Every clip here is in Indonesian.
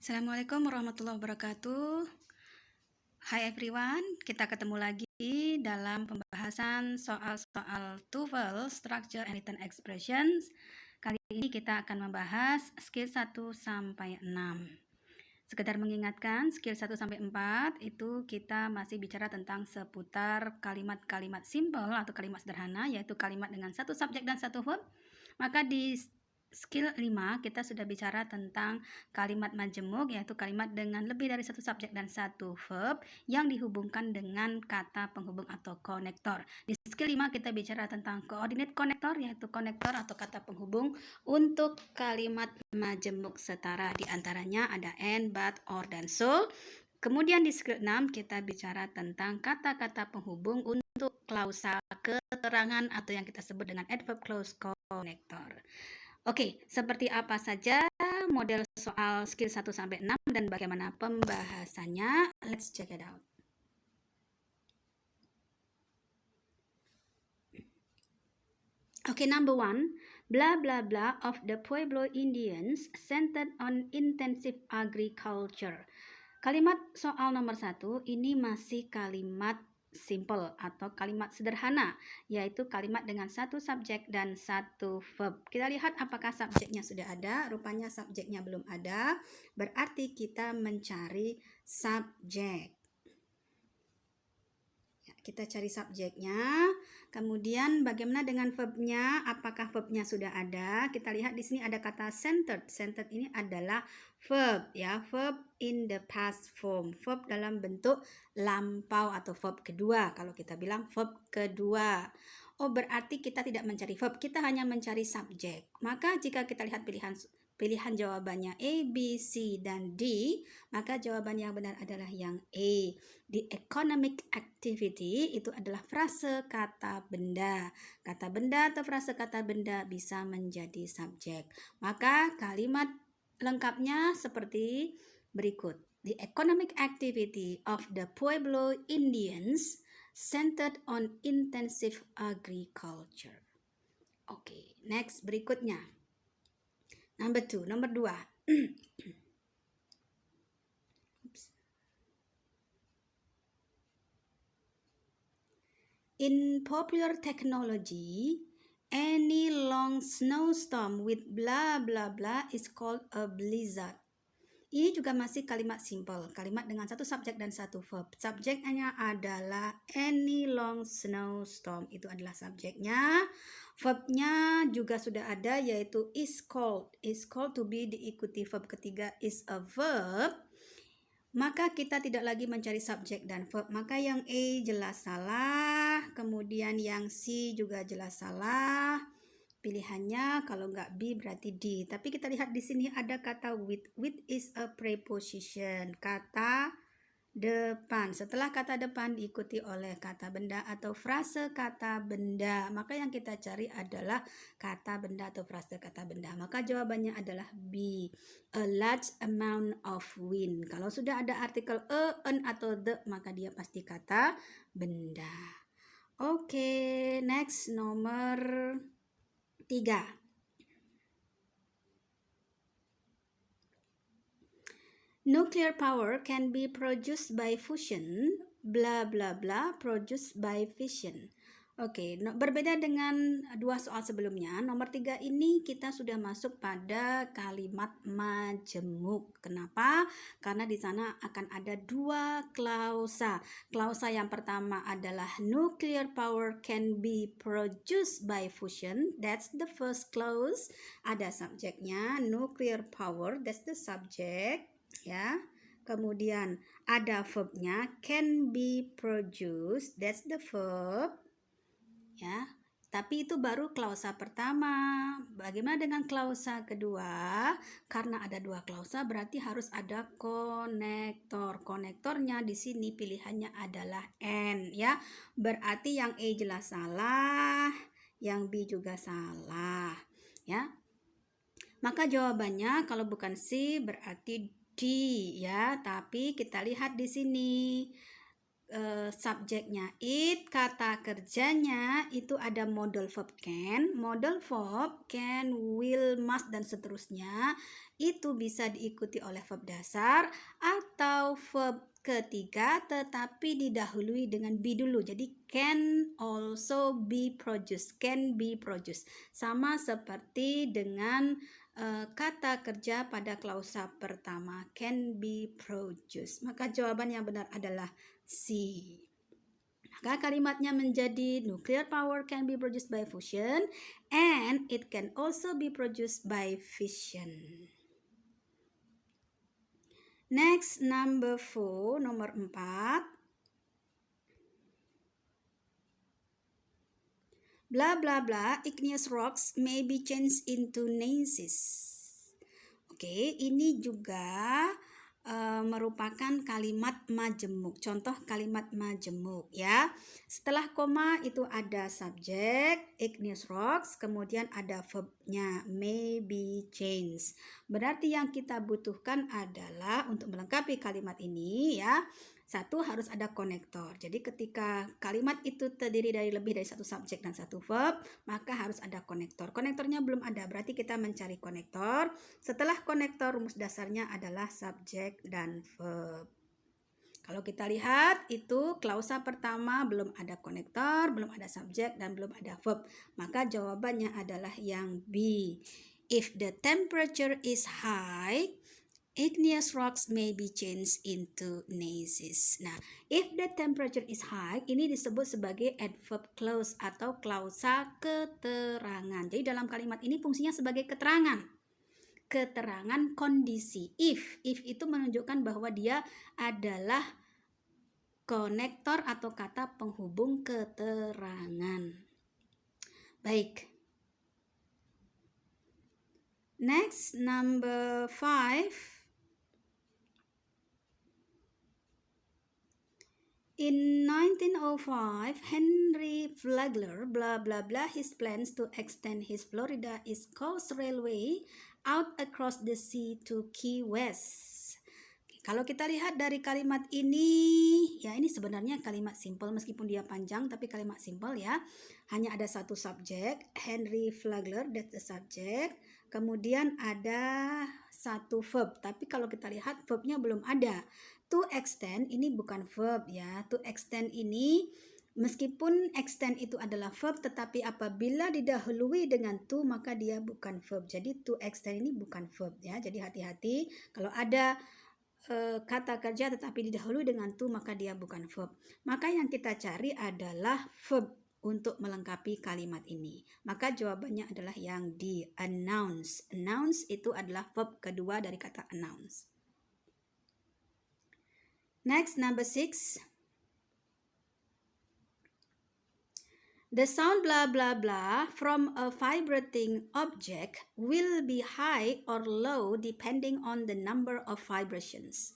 Assalamualaikum warahmatullahi wabarakatuh. Hai everyone, kita ketemu lagi dalam pembahasan soal-soal TOEFL Structure and Written Expressions. Kali ini kita akan membahas skill 1 sampai 6. Sekedar mengingatkan, skill 1 sampai 4 itu kita masih bicara tentang seputar kalimat-kalimat simple atau kalimat sederhana, yaitu kalimat dengan satu subjek dan satu verb. Maka di skill 5 kita sudah bicara tentang kalimat majemuk, yaitu kalimat dengan lebih dari satu subjek dan satu verb yang dihubungkan dengan kata penghubung atau konektor. Di skill 5 kita bicara tentang coordinate konektor, yaitu konektor atau kata penghubung untuk kalimat majemuk setara. Di antaranya ada and, but, or, dan so. Kemudian di skill 6 kita bicara tentang kata-kata penghubung untuk klausa keterangan atau yang kita sebut dengan adverb clause connector. Oke, seperti apa saja model soal skill 1 sampai 6 dan bagaimana pembahasannya? Let's check it out. Okay, number 1, blah blah blah of the Pueblo Indians centered on intensive agriculture. Kalimat soal nomor 1 ini masih kalimat simple atau kalimat sederhana, yaitu kalimat dengan satu subjek dan satu verb. Kita lihat apakah subjeknya sudah ada. Rupanya subjeknya belum ada, berarti kita mencari subjek. Kita cari subjeknya. Kemudian bagaimana dengan verbnya? Apakah verbnya sudah ada? Kita lihat di sini ada kata centered. Centered ini adalah verb, ya, verb in the past form. Verb dalam bentuk lampau atau verb kedua. Kalau kita bilang verb kedua. Oh, berarti kita tidak mencari verb, kita hanya mencari subjek. Maka jika kita lihat pilihan jawabannya A, B, C, dan D, maka jawaban yang benar adalah yang A. The economic activity itu adalah frase kata benda. Kata benda atau frase kata benda bisa menjadi subjek. Maka kalimat lengkapnya seperti berikut. The economic activity of the Pueblo Indians centered on intensive agriculture. Oke, next berikutnya. Nomor 2. In popular technology, any long snowstorm with blah blah blah is called a blizzard. Ini juga masih kalimat simple, kalimat dengan satu subjek dan satu verb. Subjeknya adalah any long snowstorm, itu adalah subjeknya. Verbnya juga sudah ada, yaitu is called. Is called to be diikuti verb ketiga is a verb. Maka kita tidak lagi mencari subjek dan verb. Maka yang A jelas salah, kemudian yang C juga jelas salah. Pilihannya kalau nggak B berarti D. Tapi kita lihat di sini ada kata with. With is a preposition, kata depan. Setelah kata depan diikuti oleh kata benda atau frase kata benda. Maka yang kita cari adalah kata benda atau frase kata benda. Maka jawabannya adalah B. A large amount of wind. Kalau sudah ada artikel a, an, atau the, maka dia pasti kata benda. Oke, next nomor 3. Nuclear power can be produced by fusion, blah blah blah, produced by fission. Oke, berbeda dengan dua soal sebelumnya. Nomor 3 ini kita sudah masuk pada kalimat majemuk. Kenapa? Karena di sana akan ada dua klausa. Klausa yang pertama adalah nuclear power can be produced by fusion. That's the first clause. Ada subjeknya, nuclear power, that's the subject. Ya, kemudian ada verbnya can be produced, that's the verb, ya. Tapi itu baru klausa pertama. Bagaimana dengan klausa kedua? Karena ada dua klausa berarti harus ada konektor. Konektornya di sini pilihannya adalah and, ya. Berarti yang A jelas salah, yang B juga salah, ya. Maka jawabannya kalau bukan C berarti D, ya. Tapi kita lihat di sini subjeknya it, kata kerjanya itu ada modal verb can, will, must, dan seterusnya. Itu bisa diikuti oleh verb dasar atau verb ketiga tetapi didahului dengan be dulu. Jadi can also be produced, can be produced. Sama seperti dengan kata kerja pada klausa pertama, can be produced. Maka jawaban yang benar adalah C. Maka kalimatnya menjadi nuclear power can be produced by fusion and it can also be produced by fission. Next, number 4, nomor 4. Blah blah blah, igneous rocks may be changed into gneiss. Oke, ini juga merupakan kalimat majemuk. Contoh kalimat majemuk ya. Setelah koma itu ada subjek igneous rocks, kemudian ada verbnya may be changed. Berarti yang kita butuhkan adalah untuk melengkapi kalimat ini ya. Satu, harus ada konektor. Jadi ketika kalimat itu terdiri dari lebih dari satu subjek dan satu verb, maka harus ada konektor. Konektornya belum ada, berarti kita mencari konektor. Setelah konektor, rumus dasarnya adalah subjek dan verb. Kalau kita lihat itu klausa pertama belum ada konektor, belum ada subjek, dan belum ada verb. Maka jawabannya adalah yang B. If the temperature is high, igneous rocks may be changed into gneisses. Nah, if the temperature is high, ini disebut sebagai adverb clause atau klausa keterangan. Jadi dalam kalimat ini fungsinya sebagai keterangan. Keterangan kondisi. If itu menunjukkan bahwa dia adalah konektor atau kata penghubung keterangan. Baik. Next, number 5. In 1905, Henry Flagler, blah blah blah, his plans to extend his Florida East Coast Railway out across the sea to Key West. Kalau kita lihat dari kalimat ini, ya ini sebenarnya kalimat simple meskipun dia panjang, tapi kalimat simple ya. Hanya ada satu subjek, Henry Flagler, that's the subject. Kemudian ada satu verb, tapi kalau kita lihat verbnya belum ada. To extend ini bukan verb ya. To extend ini meskipun extend itu adalah verb, tetapi apabila didahului dengan to maka dia bukan verb. Jadi to extend ini bukan verb ya. Jadi hati-hati kalau ada kata kerja tetapi didahului dengan to maka dia bukan verb. Maka yang kita cari adalah verb untuk melengkapi kalimat ini. Maka jawabannya adalah yang D, announce. Announce itu adalah verb kedua dari kata announce. Next, number 6. The sound blah blah blah from a vibrating object will be high or low depending on the number of vibrations.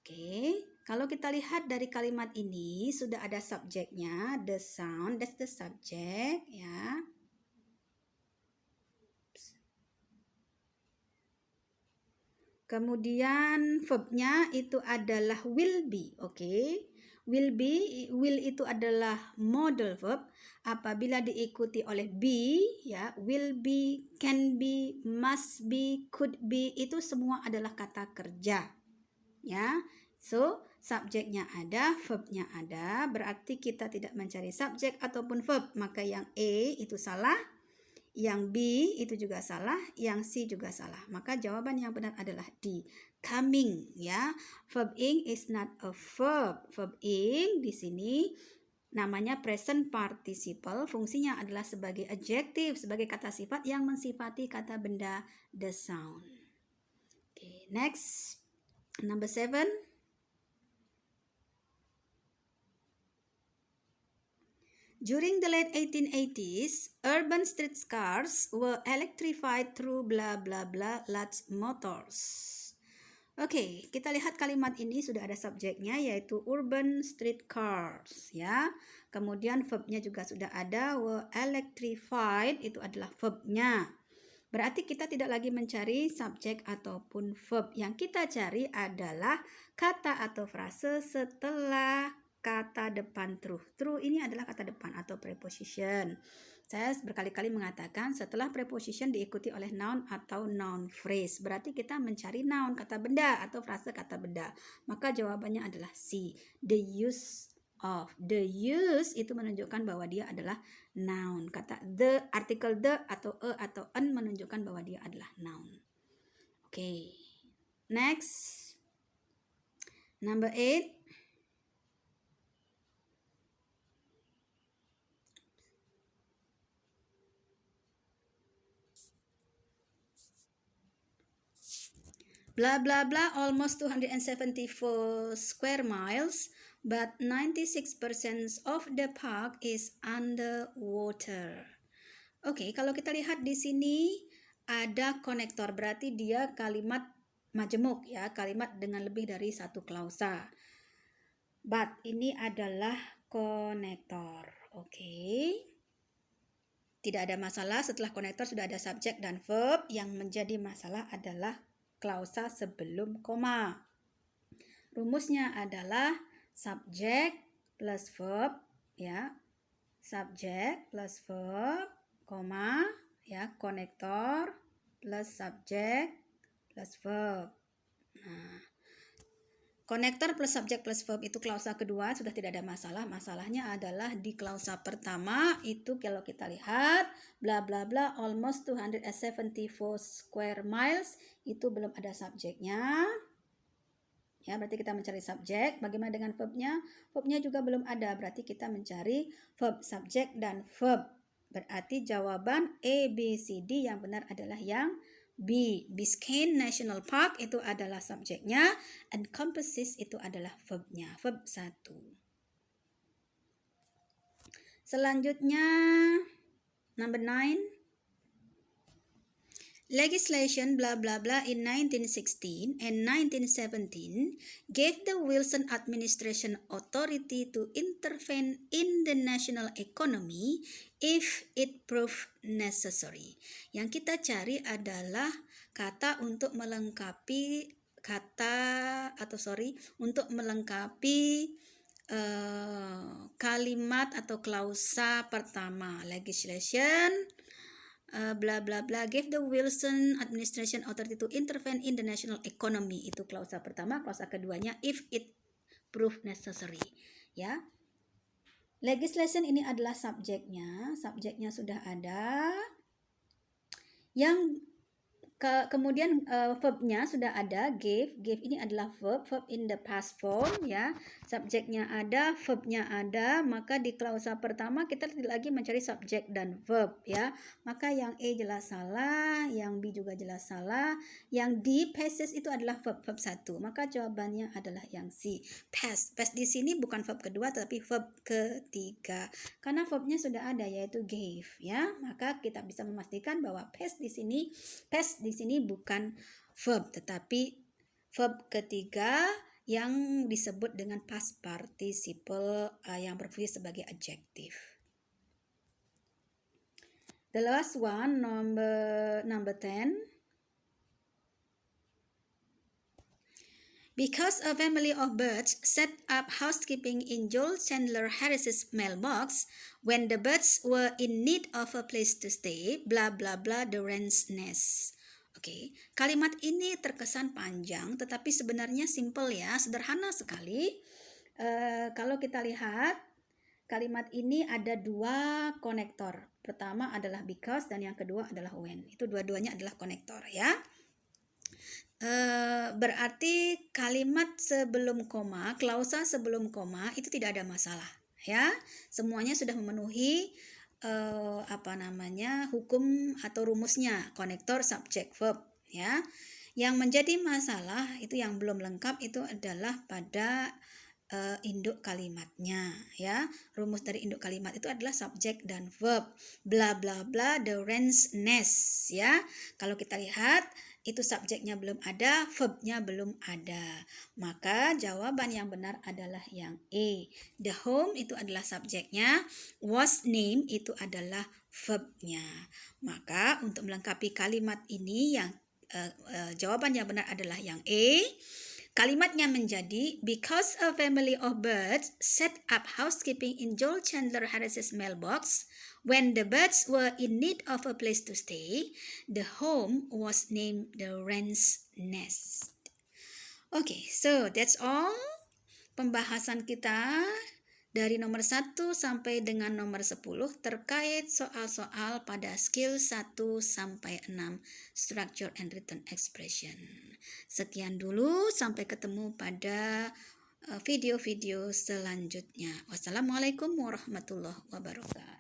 Oke, kalau kita lihat dari kalimat ini sudah ada subjeknya, the sound, that's the subject ya. Kemudian verbnya itu adalah will be, oke. Will itu adalah modal verb. Apabila diikuti oleh be, ya, will be, can be, must be, could be, itu semua adalah kata kerja. Ya. So, subjeknya ada, verbnya ada, berarti kita tidak mencari subjek ataupun verb, maka yang A itu salah. Yang B itu juga salah, yang C juga salah. Maka jawaban yang benar adalah D, coming ya. Verb ing is not a verb. Verb ing di sini namanya present participle, fungsinya adalah sebagai adjective, sebagai kata sifat yang mensifati kata benda the sound. Okay, next, number 7. During the late 1880s, urban streetcars were electrified through blah blah blah large motors. Oke, kita lihat kalimat ini sudah ada subjeknya yaitu urban streetcars ya. Kemudian verbnya juga sudah ada, were electrified itu adalah verbnya. Berarti kita tidak lagi mencari subjek ataupun verb. Yang kita cari adalah kata atau frase setelah kata depan true. True ini adalah kata depan atau preposition. Saya berkali-kali mengatakan setelah preposition diikuti oleh noun atau noun phrase. Berarti kita mencari noun, kata benda atau frase kata benda. Maka jawabannya adalah C. The use of. The use itu menunjukkan bahwa dia adalah noun. Kata the, artikel the atau a atau an menunjukkan bahwa dia adalah noun. Oke. Next. Number 8. Blah blah blah almost 274 square miles, but 96% of the park is underwater. Oke, kalau kita lihat di sini ada konektor, berarti dia kalimat majemuk ya, kalimat dengan lebih dari satu klausa. But ini adalah konektor. Oke. Tidak ada masalah, setelah konektor sudah ada subjek dan verb. Yang menjadi masalah adalah klausa sebelum koma. Rumusnya adalah subjek plus verb ya. Subjek plus verb, koma ya, konektor plus subjek plus verb. Nah, konektor plus subjek plus verb itu klausa kedua sudah tidak ada masalah. Masalahnya adalah di klausa pertama itu kalau kita lihat bla bla bla almost 274 square miles itu belum ada subjeknya. Ya, berarti kita mencari subjek. Bagaimana dengan verbnya? Verbnya juga belum ada. Berarti kita mencari verb, subjek dan verb. Berarti jawaban A, B, C, D yang benar adalah yang B. Biscayne National Park itu adalah subjeknya, encompasses itu adalah verbnya, verb 1. Selanjutnya, number 9. Legislation blah blah blah in 1916 and 1917 gave the Wilson administration authority to intervene in the national economy if it proved necessary. Yang kita cari adalah kata untuk melengkapi kalimat atau klausa pertama. Legislation blah blah blah gave the Wilson administration authority to intervene in the national economy. Itu klausa pertama. Klausa keduanya if it proved necessary ya. Legislation ini adalah subjeknya sudah ada. Yang kemudian verbnya sudah ada, gave ini adalah verb in the past form ya. Subjeknya ada, verbnya ada, maka di klausa pertama kita tidak lagi mencari subjek dan verb ya. Maka yang A jelas salah, yang B juga jelas salah, yang D passes itu adalah verb 1. Maka jawabannya adalah yang C, pass. Pass di sini bukan verb kedua tapi verb ketiga. Karena verbnya sudah ada yaitu gave ya. Maka kita bisa memastikan bahwa pass di sini bukan verb tetapi verb ketiga yang disebut dengan past participle yang berfungsi sebagai adjective. The last one, number 10. Because a family of birds set up housekeeping in Joel Chandler Harris's mailbox when the birds were in need of a place to stay, blah blah blah the wren's nest. Oke, kalimat ini terkesan panjang tetapi sebenarnya simple ya, sederhana sekali. Kalau kita lihat kalimat ini ada dua konektor. Pertama adalah because dan yang kedua adalah when. Itu dua-duanya adalah konektor ya. Berarti kalimat sebelum koma, klausa sebelum koma itu tidak ada masalah ya. Semuanya sudah memenuhi hukum atau rumusnya, konektor, subjek, verb ya. Yang menjadi masalah itu yang belum lengkap itu adalah pada induk kalimatnya ya. Rumus dari induk kalimat itu adalah subjek dan verb. Bla bla bla the wren's nest ya. Kalau kita lihat itu subjeknya belum ada, verbnya belum ada. Maka jawaban yang benar adalah yang E. The home itu adalah subjeknya, was name itu adalah verbnya. Maka untuk melengkapi kalimat ini yang jawaban yang benar adalah yang E. Kalimatnya menjadi, because a family of birds set up housekeeping in Joel Chandler Harris's mailbox. When the birds were in need of a place to stay, the home was named the Wren's Nest. Okay, so that's all pembahasan kita dari nomor 1 sampai dengan nomor 10 terkait soal-soal pada skill 1 sampai 6 structure and written expression. Sekian dulu, sampai ketemu pada video-video selanjutnya. Wassalamualaikum warahmatullahi wabarakatuh.